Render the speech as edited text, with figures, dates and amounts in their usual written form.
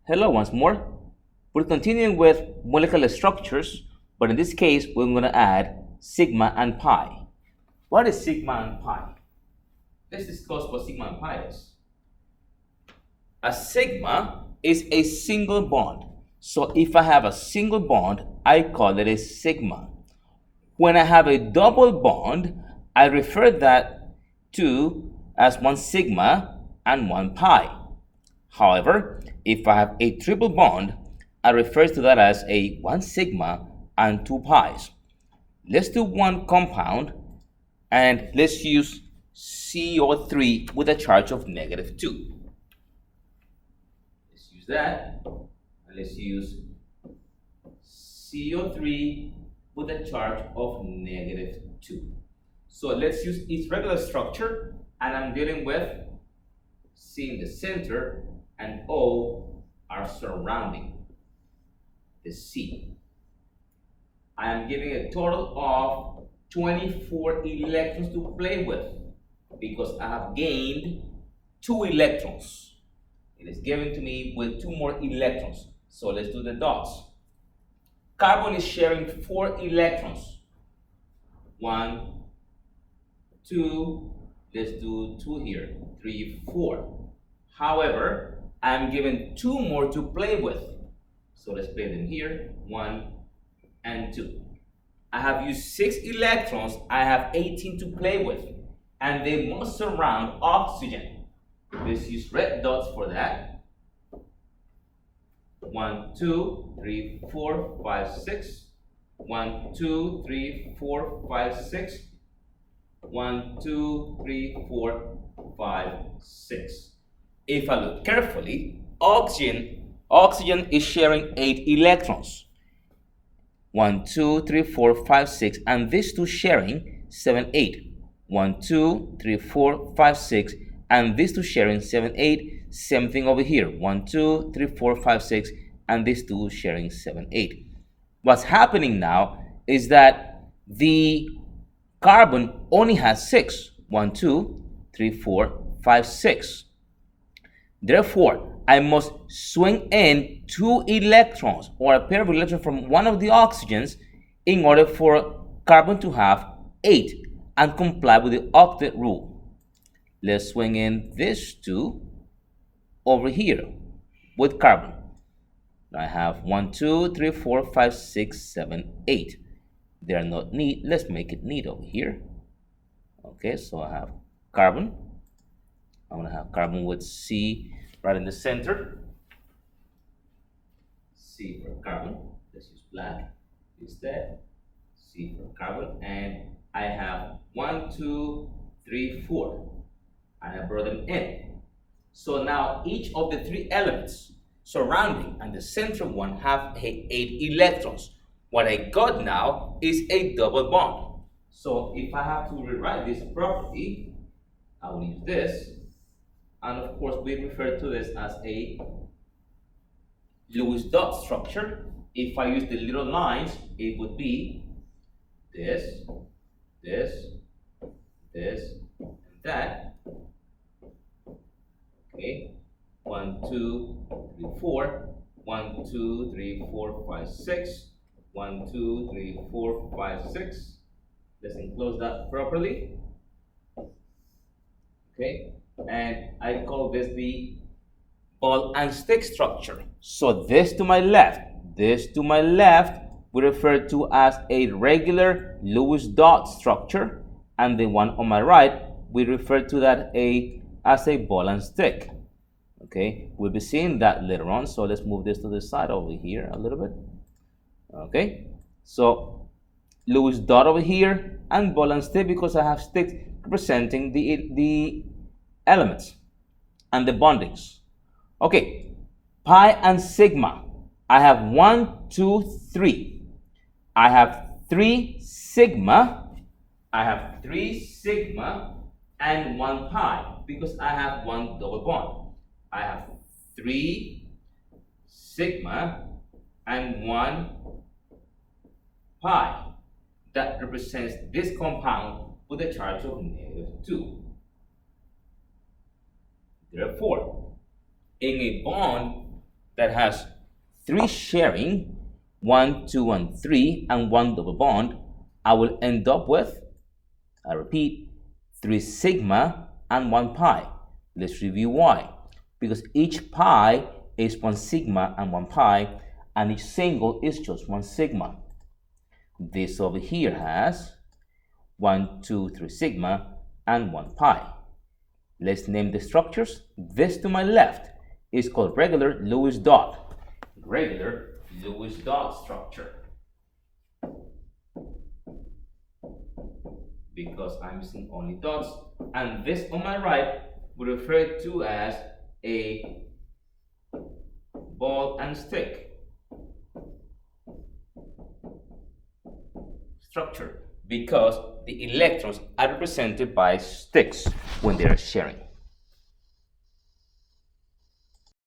Hello once more. We're continuing with molecular structures, but in this case, we're going to add sigma and pi. What is sigma and pi? Let's discuss what sigma and pi is. A sigma is a single bond. So if I have a single bond, I call it a sigma. When I have a double bond, I refer that to as one sigma and one pi. However, if I have a triple bond, I refer to that as a 1 sigma and 2 pi's. Let's do one compound and let's use CO3 with a charge of -2. Let's use that and let's use CO3 with a charge of -2. So let's use its regular structure, and I'm dealing with C in the center and O are surrounding the C. I am giving a total of 24 electrons to play with because I have gained 2 electrons. It is given to me with 2 more electrons. So let's do the dots. Carbon is sharing 4 electrons. 1, 2, let's do 2 here, 3, 4. However, I'm given 2 more to play with. So let's play them here, 1 and 2. I have used 6 electrons, I have 18 to play with, and they must surround oxygen. Let's use red dots for that. 1, 2, 3, 4, 5, 6. 1, 2, 3, 4, 5, 6. 1, 2, 3, 4, 5, 6. If I look carefully, oxygen is sharing 8 electrons. 1, 2, 3, 4, 5, 6, and these two sharing 7, 8. 1, 2, 3, 4, 5, 6, and these two sharing 7, 8. Same thing over here. 1, 2, 3, 4, 5, 6, and these two sharing 7, 8. What's happening now is that the carbon only has 6. 1, 2, 3, 4, 5, 6. Therefore, I must swing in 2 electrons or a pair of electrons from one of the oxygens in order for carbon to have 8 and comply with the octet rule. Let's swing in these 2 over here with carbon. I have 1, 2, 3, 4, 5, 6, 7, 8. They are not neat. Let's make it neat over here. Okay, so I have carbon. I'm going to have carbon with C right in the center. C for carbon. Let's use black instead. C for carbon. And I have 1, 2, 3, 4. And I brought them in. So now each of the 3 elements surrounding and the central one have 8 electrons. What I got now is a double bond. So if I have to rewrite this property, I will use this. And of course, we refer to this as a Lewis dot structure. If I use the little lines, it would be this, this, this, and that. Okay, 1, 2, 3, 4. 1, 2, 3, 4, 5, 6. 1, 2, 3, 4, 5, 6. Let's enclose that properly. Okay, and I call this the ball and stick structure. So this to my left, this to my left, we refer to as a regular Lewis dot structure, and the one on my right, we refer to that as a ball and stick. Okay, we'll be seeing that later on. So let's move this to the side over here a little bit. Okay, so Lewis dot over here and ball and stick because I have sticks representing the elements and the bondings. Okay, pi and sigma. I have 1, 2, 3. I have 3 sigma. I have 3 sigma and 1 pi because I have 1 double bond. I have 3 sigma and 1 pi. That represents this compound with a charge of -2. Therefore, in a bond that has 3 sharing, 1, 2, and 3, and 1 double bond, I will end up with, I repeat, 3 sigma and 1 pi. Let's review why. Because each pi is 1 sigma and 1 pi, and each single is just 1 sigma. This over here has 1, 2, 3 sigma and 1 pi. Let's name the structures. This to my left is called regular Lewis dot. Regular Lewis dot structure. Because I'm using only dots. And this on my right we refer to as a ball and stick structure, because the electrons are represented by sticks when they are sharing.